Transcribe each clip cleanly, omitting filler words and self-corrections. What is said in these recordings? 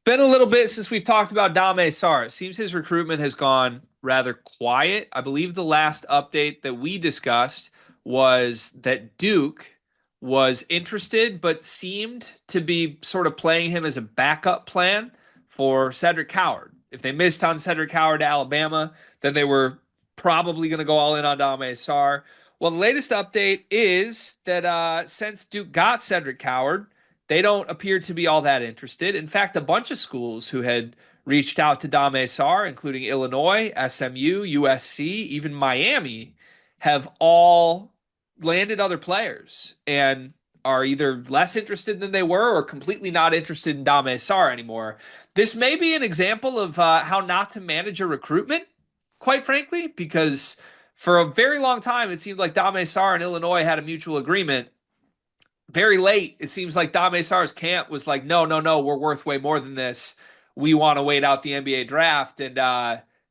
Been a little bit since we've talked about Dame Sarr. It seems his recruitment has gone rather quiet. I believe the last update that we discussed was that Duke was interested, but seemed to be sort of playing him as a backup plan for Cedric Coward. If they missed on Cedric Coward to Alabama, then they were probably going to go all in on Dame Sarr. Well, the latest update is that since Duke got Cedric Coward, they don't appear to be all that interested. In fact, a bunch of schools who had reached out to Dame Sarr, including Illinois, SMU, USC, even Miami, have all landed other players and are either less interested than they were or completely not interested in Dame Sarr anymore. This may be an example of how not to manage a recruitment, quite frankly, because for a very long time it seemed like Dame Sarr and Illinois had a mutual agreement. Very late, it seems like Dame Sarr's camp was like, no, no, no, we're worth way more than this. We want to wait out the NBA draft. And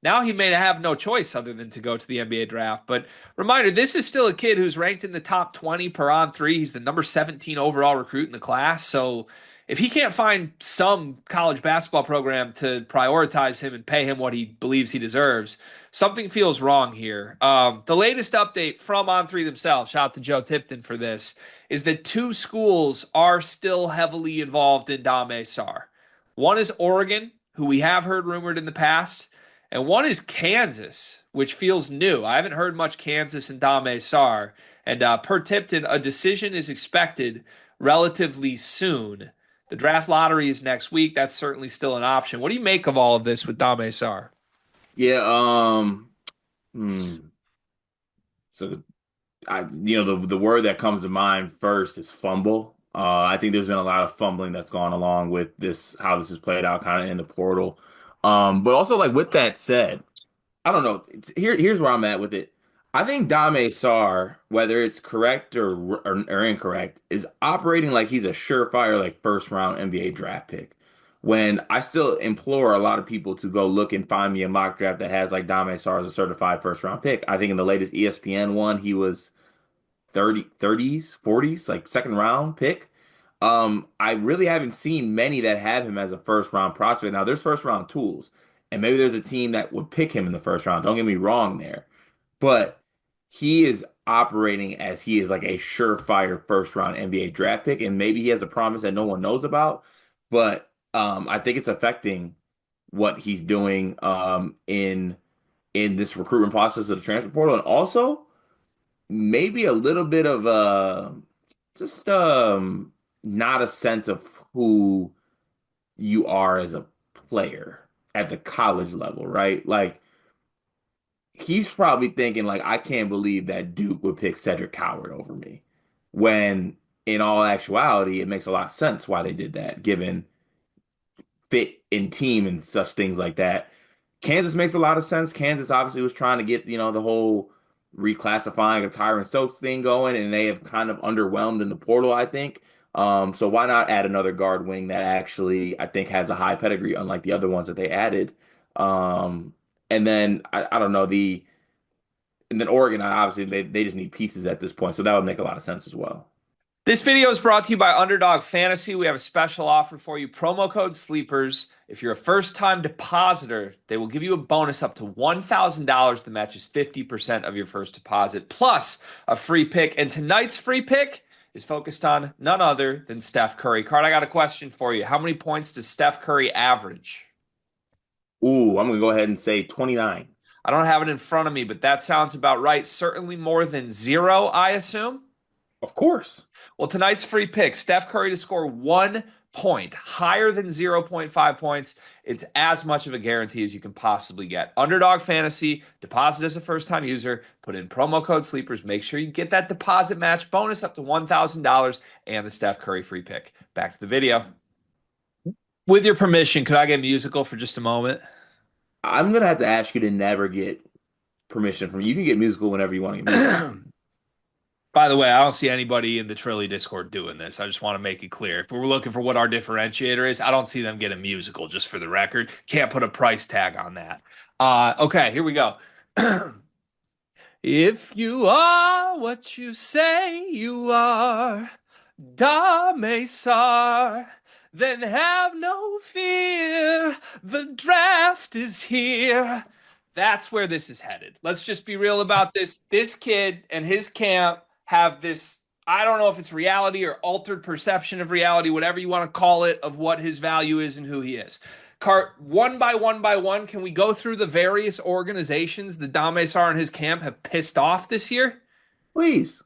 now he may have no choice other than to go to the NBA draft. But reminder, this is still a kid who's ranked in the top 20 per on three. He's the number 17 overall recruit in the class. So if he can't find some college basketball program to prioritize him and pay him what he believes he deserves, something feels wrong here. The latest update from On Three themselves, shout out to Joe Tipton for this, is that two schools are still heavily involved in Dame Sarr. One is Oregon, who we have heard rumored in the past, and one is Kansas, which feels new. I haven't heard much Kansas and Dame Sarr. And per Tipton, a decision is expected relatively soon. The draft lottery is next week. That's certainly still an option. What do you make of all of this with Dame Sarr? Yeah, hmm. So the word that comes to mind first is fumble. I think there's been a lot of fumbling that's gone along with this, how this has played out kind of in the portal. But also like with that said, I don't know. Here's where I'm at with it. I think Dame Sarr, whether it's correct or incorrect, is operating like he's a surefire like first round NBA draft pick. When I still implore a lot of people to go look and find me a mock draft that has like Dame Sarr as a certified first round pick. I think in the latest ESPN one, he was 30s, 40s, like second round pick. I really haven't seen many that have him as a first round prospect. Now there's first round tools, and maybe there's a team that would pick him in the first round. Don't get me wrong there, but he is operating as he is like a surefire first round NBA draft pick, and maybe he has a promise that no one knows about. But I think it's affecting what he's doing in this recruitment process of the transfer portal, and also maybe a little bit of just not a sense of who you are as a player at the college level, right? Like he's probably thinking like I can't believe that Duke would pick Cedric Coward over me. When in all actuality, it makes a lot of sense why they did that, given fit in team and such things like that. Kansas makes a lot of sense. Kansas obviously was trying to get, the whole reclassifying of Tyron Stokes thing going, and they have kind of underwhelmed in the portal, I think. So why not add another guard wing that actually I think has a high pedigree, unlike the other ones that they added. Um, and then I don't know and then Oregon, obviously they just need pieces at this point, so that would make a lot of sense as well. This video is brought to you by Underdog Fantasy. We have a special offer for you. Promo code SLEEPERS. If you're a first-time depositor, they will give you a bonus up to $1,000 that matches 50% of your first deposit, plus a free pick. And tonight's free pick is focused on none other than Steph Curry. Card, I got a question for you. How many points does Steph Curry average? Ooh, I'm gonna go ahead and say 29. I don't have it in front of me, but that sounds about right. Certainly more than zero, I assume. Of course. Well, tonight's free pick, Steph Curry to score 1 point, higher than zero point 0.5 points. It's as much of a guarantee as you can possibly get. Underdog Fantasy, deposit as a first time user, put in promo code SLEEPERS. Make sure you get that deposit match bonus up to $1,000 and the Steph Curry free pick. Back to the video. With your permission, could I get musical for just a moment? I'm gonna have to ask you to never get permission from you. You can get musical whenever you want to get musical. By the way, I don't see anybody in the Trilly Discord doing this. I just want to make it clear. If we're looking for what our differentiator is, I don't see them getting musical, just for the record. Can't put a price tag on that. Okay, here we go. If you are what you say you are, Dame Sarr, then have no fear. The draft is here. That's where this is headed. Let's just be real about this. This kid and his camp have this, I don't know if it's reality or altered perception of reality, whatever you want to call it, of what his value is and who he is. Cart, one by one, can we go through the various organizations that Dame Sarr and his camp have pissed off this year? Please.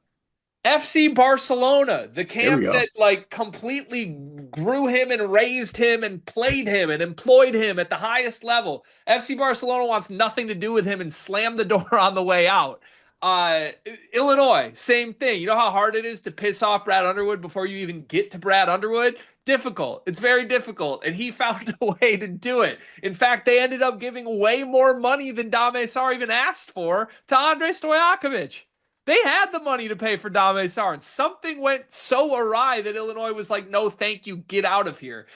FC Barcelona, the There we camp go. that like completely grew him and raised him and played him and employed him at the highest level. FC Barcelona wants nothing to do with him and slammed the door on the way out. Uh, Illinois, same thing. You know how hard it is to piss off Brad Underwood before you even get to Brad Underwood? Difficult. It's very difficult. And he found a way to do it. In fact, they ended up giving way more money than Dame Sarr even asked for to Andrei Stojakovic. They had the money to pay for Dame Sarr, and something went so awry that Illinois was like, no, thank you, get out of here.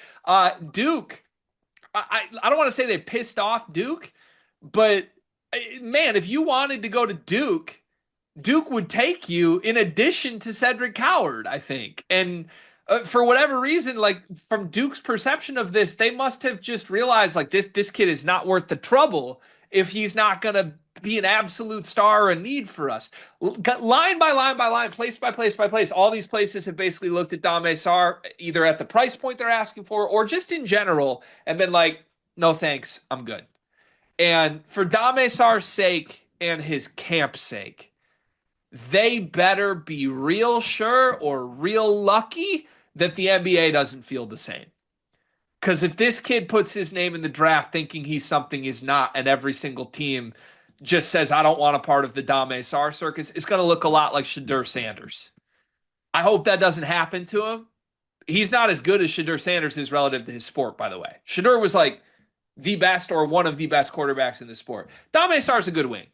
Duke, I don't want to say they pissed off Duke, but man, if you wanted to go to Duke, Duke would take you in addition to Cedric Coward, I think. And for whatever reason, like from Duke's perception of this, they must have just realized like this kid is not worth the trouble if he's not going to be an absolute star or a need for us. Line by line by line, place by place by place, all these places have basically looked at Dame Sarr either at the price point they're asking for or just in general and been like, no thanks, I'm good. And for Dame Sarr's sake and his camp's sake, they better be real sure or real lucky that the NBA doesn't feel the same. Because if this kid puts his name in the draft thinking he's something he's not, and every single team just says, I don't want a part of the Dame Sarr circus, it's going to look a lot like Shadur Sanders. I hope that doesn't happen to him. He's not as good as Shadur Sanders is relative to his sport, by the way. Shadur was like the best or one of the best quarterbacks in the sport. Dame Sarr's a good wing.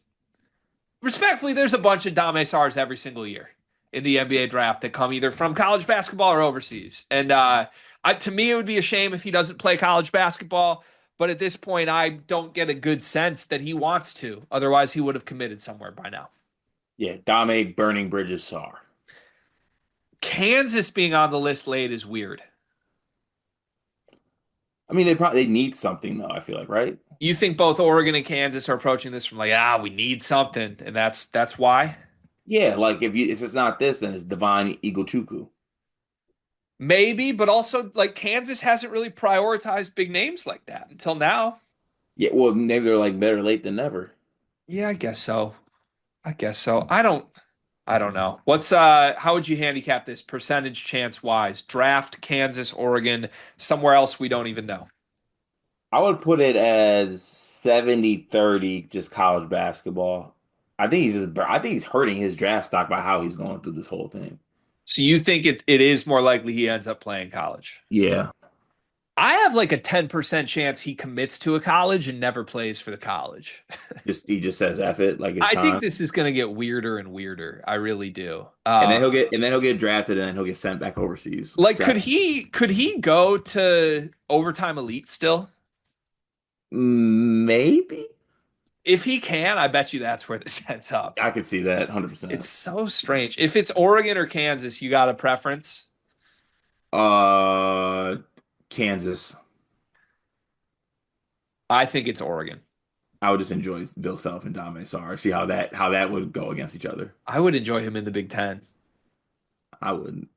Respectfully, there's a bunch of Dame Sarrs every single year in the NBA draft that come either from college basketball or overseas. And to me, it would be a shame if he doesn't play college basketball. But at this point, I don't get a good sense that he wants to. Otherwise, he would have committed somewhere by now. Yeah, Dame Burning Bridges Sarr. Kansas being on the list late is weird. I mean, they need something though, I feel like, right? You think both Oregon and Kansas are approaching this from like, we need something, and that's why? Yeah, like if it's not this, then it's Divine Eagle Chuku. Maybe, but also like Kansas hasn't really prioritized big names like that until now. Yeah, well, maybe they're like better late than never. Yeah, I guess so. I guess so. I don't know. What's how would you handicap this percentage chance wise? Draft Kansas, Oregon, somewhere else we don't even know. I would put it as 70-30, just college basketball. I think he's hurting his draft stock by how he's going through this whole thing. So you think it is more likely he ends up playing college? Yeah. I have like a 10% chance he commits to a college and never plays for the college. Just he just says F it, like it's I think time. this is going to get weirder and weirder. I really do. And then he'll get drafted and then he'll get sent back overseas. Like could Draft. he go to overtime elite still? Maybe. If he can, I bet you that's where this ends up. I could see that 100%. It's so strange. If it's Oregon or Kansas, you got a preference? Uh, Kansas. I think it's Oregon. I would just enjoy Bill Self and Dame Sarr. See how that would go against each other. I would enjoy him in the Big Ten. I wouldn't.